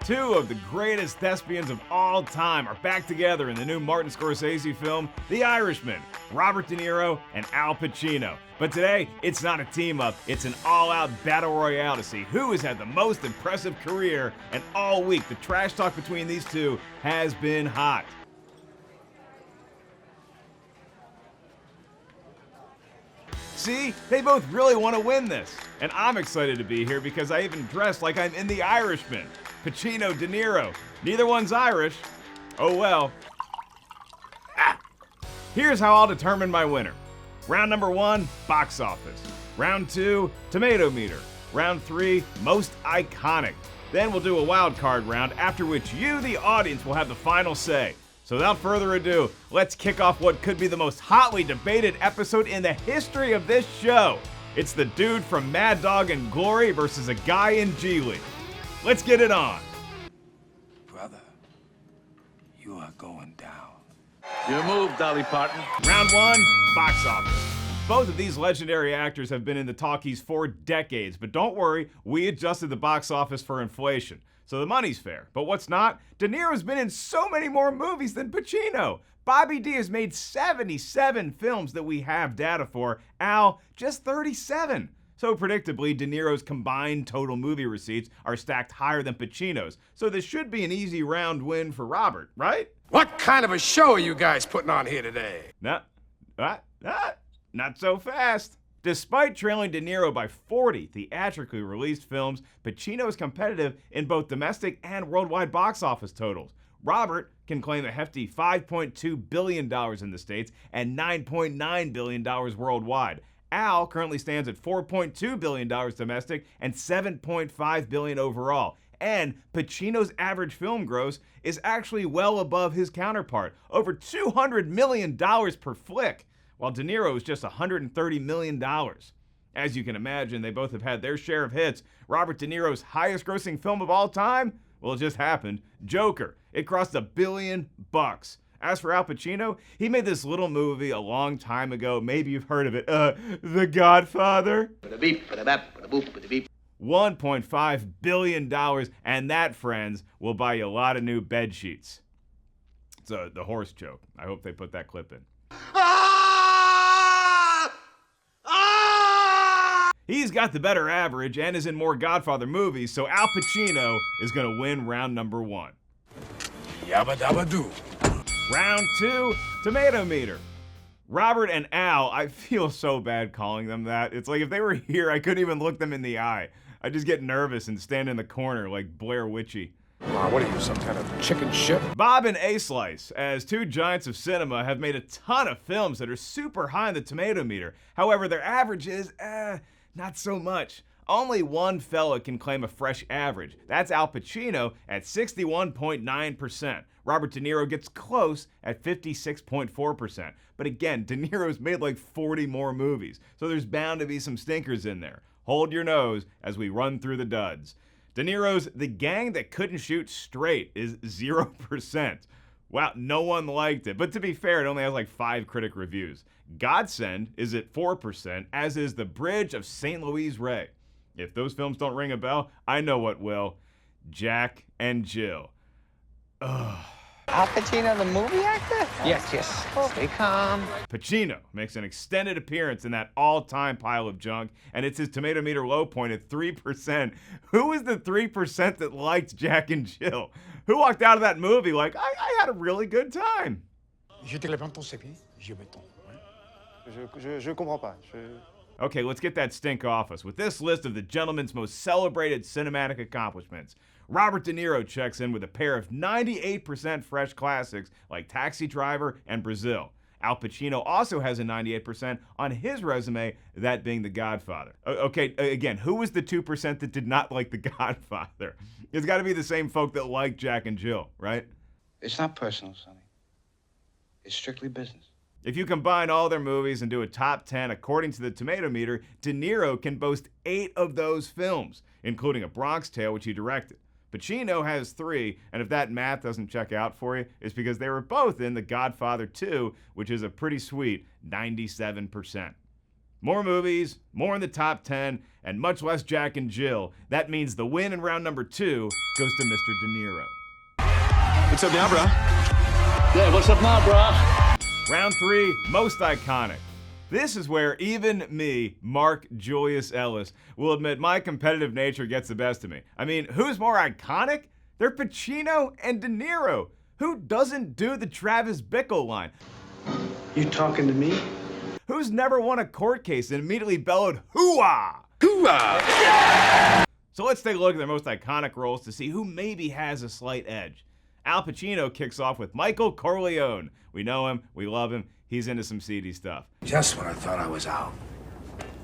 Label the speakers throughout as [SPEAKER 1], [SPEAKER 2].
[SPEAKER 1] Two of the greatest thespians of all time are back together in the new Martin Scorsese film, The Irishman, Robert De Niro and Al Pacino. But today, it's not a team-up, it's an all-out battle royale to see who has had the most impressive career, and all week the trash talk between these two has been hot. See, they both really want to win this. And I'm excited to be here because I even dressed like I'm in The Irishman. Pacino, De Niro. Neither one's Irish. Oh well. Here's how I'll determine my winner. Round number 1, box office. Round 2, Tomatometer. Round 3, most iconic. Then we'll do a wild card round, after which you, the audience, will have the final say. So without further ado, let's kick off what could be the most hotly debated episode in the history of this show. It's the dude from Mad Dog and Glory versus a guy in Geely. Let's get it on.
[SPEAKER 2] Brother, you are going down.
[SPEAKER 3] You move, Dolly Parton.
[SPEAKER 1] Round 1, box office. Both of these legendary actors have been in the talkies for decades, but don't worry, we adjusted the box office for inflation. So the money's fair. But what's not? De Niro's been in so many more movies than Pacino. Bobby D has made 77 films that we have data for. Al, just 37. So predictably, De Niro's combined total movie receipts are stacked higher than Pacino's. So this should be an easy round win for Robert, right?
[SPEAKER 2] What kind of a show are you guys putting on here today?
[SPEAKER 1] Not so fast. Despite trailing De Niro by 40 theatrically released films, Pacino is competitive in both domestic and worldwide box office totals. Robert can claim a hefty $5.2 billion in the States and $9.9 billion worldwide. Al currently stands at $4.2 billion domestic and $7.5 billion overall. And Pacino's average film gross is actually well above his counterpart, over $200 million per flick, while De Niro is just $130 million. As you can imagine, they both have had their share of hits. Robert De Niro's highest grossing film of all time? Well, it just happened. Joker. It crossed $1 billion. As for Al Pacino, he made this little movie a long time ago. Maybe you've heard of it. The Godfather. $1.5 billion, and that, friends, will buy you a lot of new bed sheets. It's the horse joke. I hope they put that clip in. He's got the better average and is in more Godfather movies, so Al Pacino is going to win round number 1.
[SPEAKER 2] Yabba dabba doo.
[SPEAKER 1] Round 2, Tomatometer. Robert and Al, I feel so bad calling them that. It's like if they were here, I couldn't even look them in the eye. I just get nervous and stand in the corner like Blair Witchy.
[SPEAKER 2] What are you, some kind of chicken shit?
[SPEAKER 1] Bob and A-Slice, as two giants of cinema, have made a ton of films that are super high in the Tomatometer. However, their average is, not so much. Only one fella can claim a fresh average. That's Al Pacino at 61.9%. Robert De Niro gets close at 56.4%. But again, De Niro's made like 40 more movies, so there's bound to be some stinkers in there. Hold your nose as we run through the duds. De Niro's The Gang That Couldn't Shoot Straight is 0%. Wow, no one liked it. But to be fair, it only has like 5 critic reviews. Godsend is at 4%, as is The Bridge of St. Louis Ray. If those films don't ring a bell, I know what will. Jack and Jill. Ugh.
[SPEAKER 4] Al Pacino, the movie actor? Yes. Stay calm.
[SPEAKER 1] Pacino makes an extended appearance in that all-time pile of junk, and it's his Tomatometer low point at 3%. Who is the 3% that liked Jack and Jill? Who walked out of that movie like, I had a really good time?
[SPEAKER 5] Je comprends pas.
[SPEAKER 1] Okay, let's get that stink off us with this list of the gentleman's most celebrated cinematic accomplishments. Robert De Niro checks in with a pair of 98% fresh classics like Taxi Driver and Brazil. Al Pacino also has a 98% on his resume, that being The Godfather. Okay, again, who was the 2% that did not like The Godfather? It's got to be the same folk that like Jack and Jill, right?
[SPEAKER 6] It's not personal, Sonny. It's strictly business.
[SPEAKER 1] If you combine all their movies and do a top 10 according to the Tomatometer, De Niro can boast 8 of those films, including A Bronx Tale, which he directed. Pacino has 3, and if that math doesn't check out for you, it's because they were both in The Godfather 2, which is a pretty sweet 97%. More movies, more in the top 10, and much less Jack and Jill. That means the win in round number 2 goes to Mr. De Niro.
[SPEAKER 3] What's up now, bro? Yeah, what's up now, bro?
[SPEAKER 1] Round 3, most iconic. This is where even me, Mark Julius Ellis, will admit my competitive nature gets the best of me. I mean, who's more iconic? They're Pacino and De Niro. Who doesn't do the Travis Bickle line?
[SPEAKER 7] You talking to me?
[SPEAKER 1] Who's never won a court case and immediately bellowed, hoo-ah?
[SPEAKER 2] Hoo-ah!
[SPEAKER 1] Yeah! So let's take a look at their most iconic roles to see who maybe has a slight edge. Al Pacino kicks off with Michael Corleone. We know him, we love him, he's into some seedy stuff.
[SPEAKER 2] Just when I thought I was out,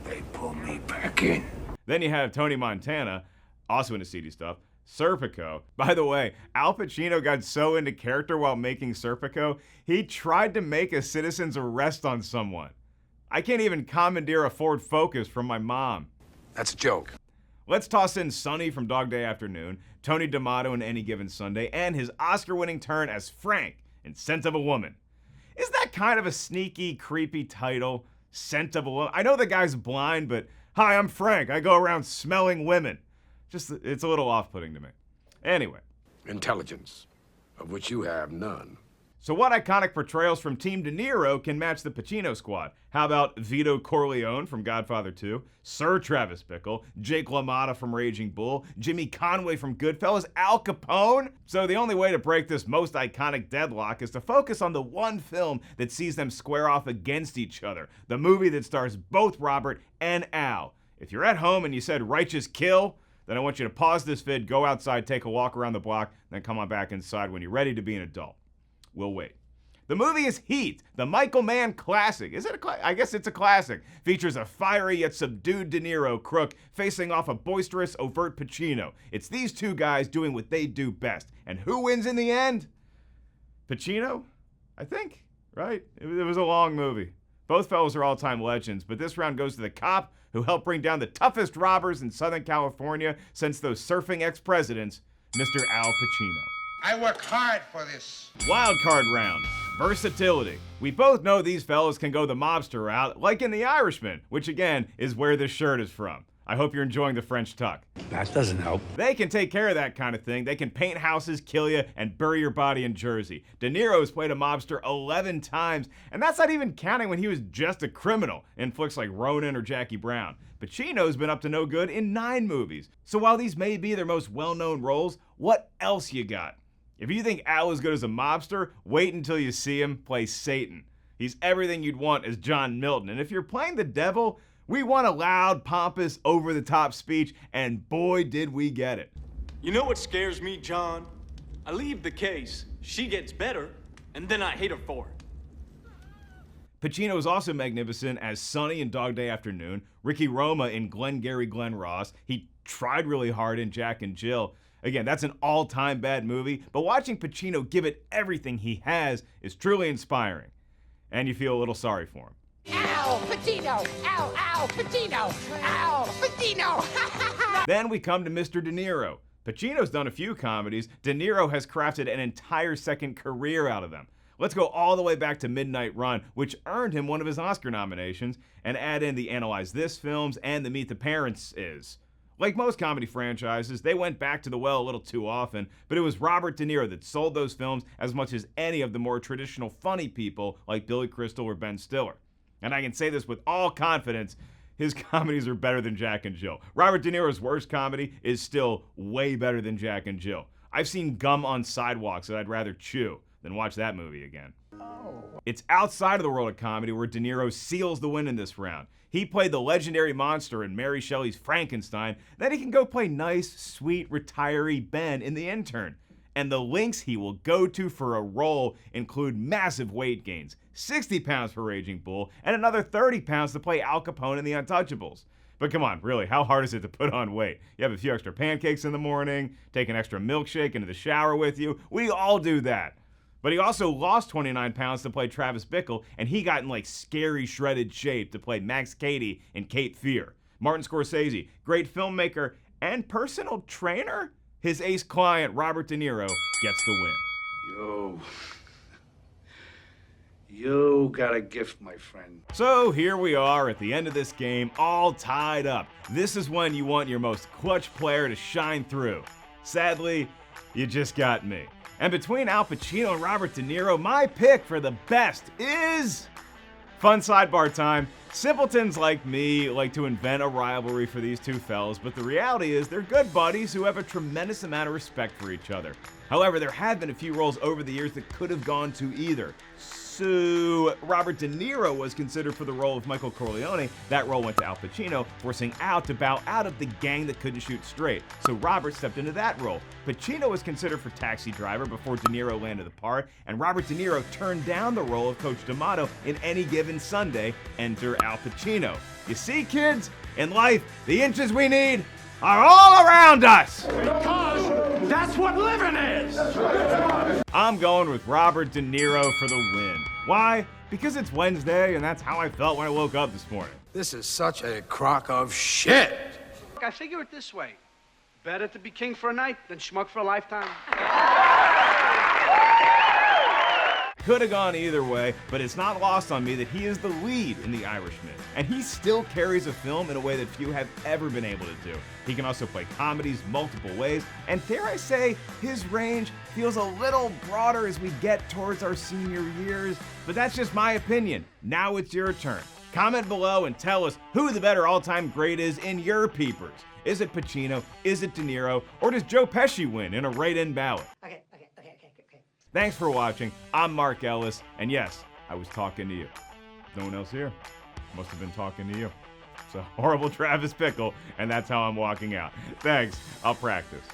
[SPEAKER 2] they pulled me back in.
[SPEAKER 1] Then you have Tony Montana, also into seedy stuff. Serpico. By the way, Al Pacino got so into character while making Serpico, he tried to make a citizen's arrest on someone. I can't even commandeer a Ford Focus from my mom.
[SPEAKER 2] That's a joke.
[SPEAKER 1] Let's toss in Sonny from Dog Day Afternoon, Tony D'Amato in Any Given Sunday, and his Oscar-winning turn as Frank in Scent of a Woman. Is that kind of a sneaky, creepy title? Scent of a Woman? I know the guy's blind, but hi, I'm Frank. I go around smelling women. Just, it's a little off-putting to me. Anyway.
[SPEAKER 2] Intelligence, of which you have none.
[SPEAKER 1] So what iconic portrayals from Team De Niro can match the Pacino squad? How about Vito Corleone from Godfather 2, Sir Travis Bickle, Jake LaMotta from Raging Bull, Jimmy Conway from Goodfellas, Al Capone? So the only way to break this most iconic deadlock is to focus on the one film that sees them square off against each other, the movie that stars both Robert and Al. If you're at home and you said Righteous Kill, then I want you to pause this vid, go outside, take a walk around the block, then come on back inside when you're ready to be an adult. We'll wait. The movie is Heat, the Michael Mann classic. Is it a I guess it's a classic. Features a fiery yet subdued De Niro crook facing off a boisterous, overt Pacino. It's these two guys doing what they do best. And who wins in the end? Pacino? I think, right? It was a long movie. Both fellows are all-time legends, but this round goes to the cop who helped bring down the toughest robbers in Southern California since those surfing ex-presidents, Mr. Al Pacino.
[SPEAKER 8] I work hard for this.
[SPEAKER 1] Wild card round. Versatility. We both know these fellas can go the mobster route, like in The Irishman, which again is where this shirt is from. I hope you're enjoying the French tuck.
[SPEAKER 3] That doesn't help.
[SPEAKER 1] They can take care of that kind of thing. They can paint houses, kill you, and bury your body in Jersey. De Niro's played a mobster 11 times, and that's not even counting when he was just a criminal in flicks like Ronin or Jackie Brown. Pacino's been up to no good in 9 movies. So while these may be their most well-known roles, what else you got? If you think Al is good as a mobster, wait until you see him play Satan. He's everything you'd want as John Milton. And if you're playing the devil, we want a loud, pompous, over-the-top speech, and boy, did we get it.
[SPEAKER 9] You know what scares me, John? I leave the case, she gets better, and then I hate her for it.
[SPEAKER 1] Pacino is also magnificent as Sonny in Dog Day Afternoon, Ricky Roma in Glengarry Glen Ross. He tried really hard in Jack and Jill. Again, that's an all-time bad movie, but watching Pacino give it everything he has is truly inspiring. And you feel a little sorry for him.
[SPEAKER 10] Ow, Pacino! Ow, ow, Pacino! Ow, Pacino!
[SPEAKER 1] Then we come to Mr. De Niro. Pacino's done a few comedies. De Niro has crafted an entire second career out of them. Let's go all the way back to Midnight Run, which earned him one of his Oscar nominations, and add in the Analyze This films and the Meet the Parents is. Like most comedy franchises, they went back to the well a little too often, but it was Robert De Niro that sold those films as much as any of the more traditional funny people like Billy Crystal or Ben Stiller. And I can say this with all confidence, his comedies are better than Jack and Jill. Robert De Niro's worst comedy is still way better than Jack and Jill. I've seen gum on sidewalks that I'd rather chew than watch that movie again. It's outside of the world of comedy where De Niro seals the win in this round. He played the legendary monster in Mary Shelley's Frankenstein, then he can go play nice, sweet, retiree Ben in The Intern. And the links he will go to for a role include massive weight gains, 60 pounds for Raging Bull, and another 30 pounds to play Al Capone in The Untouchables. But come on, really, how hard is it to put on weight? You have a few extra pancakes in the morning, take an extra milkshake into the shower with you. We all do that. But he also lost 29 pounds to play Travis Bickle, and he got in like scary shredded shape to play Max Cady in Cape Fear. Martin Scorsese, great filmmaker and personal trainer? His ace client, Robert De Niro, gets the win.
[SPEAKER 3] Yo.
[SPEAKER 2] You got a gift, my friend.
[SPEAKER 1] So here we are at the end of this game, all tied up. This is when you want your most clutch player to shine through. Sadly, you just got me. And between Al Pacino and Robert De Niro, my pick for the best is... Fun sidebar time. Simpletons like me like to invent a rivalry for these two fellas, but the reality is they're good buddies who have a tremendous amount of respect for each other. However, there have been a few roles over the years that could have gone to either. So, Robert De Niro was considered for the role of Michael Corleone. That role went to Al Pacino, forcing Al to bow out of the gang that couldn't shoot straight. So Robert stepped into that role. Pacino was considered for Taxi Driver before De Niro landed the part, and Robert De Niro turned down the role of Coach D'Amato in Any Given Sunday. Enter Al Pacino. You see, kids, in life, the inches we need are all around us!
[SPEAKER 9] Because that's what living is!
[SPEAKER 1] I'm going with Robert De Niro for the win. Why? Because it's Wednesday, and that's how I felt when I woke up this morning.
[SPEAKER 2] This is such a crock of shit.
[SPEAKER 7] I figure it this way. Better to be king for a night than schmuck for a lifetime.
[SPEAKER 1] Could have gone either way, but it's not lost on me that he is the lead in The Irishman, and he still carries a film in a way that few have ever been able to do. He can also play comedies multiple ways, and dare I say, his range feels a little broader as we get towards our senior years, but that's just my opinion. Now it's your turn. Comment below and tell us who the better all-time great is in your peepers. Is it Pacino? Is it De Niro? Or does Joe Pesci win in a write-in ballot?
[SPEAKER 10] Okay.
[SPEAKER 1] Thanks for watching. I'm Mark Ellis, and yes, I was talking to you. No one else here. Must have been talking to you. It's a horrible Travis Pickle, and that's how I'm walking out. Thanks. I'll practice.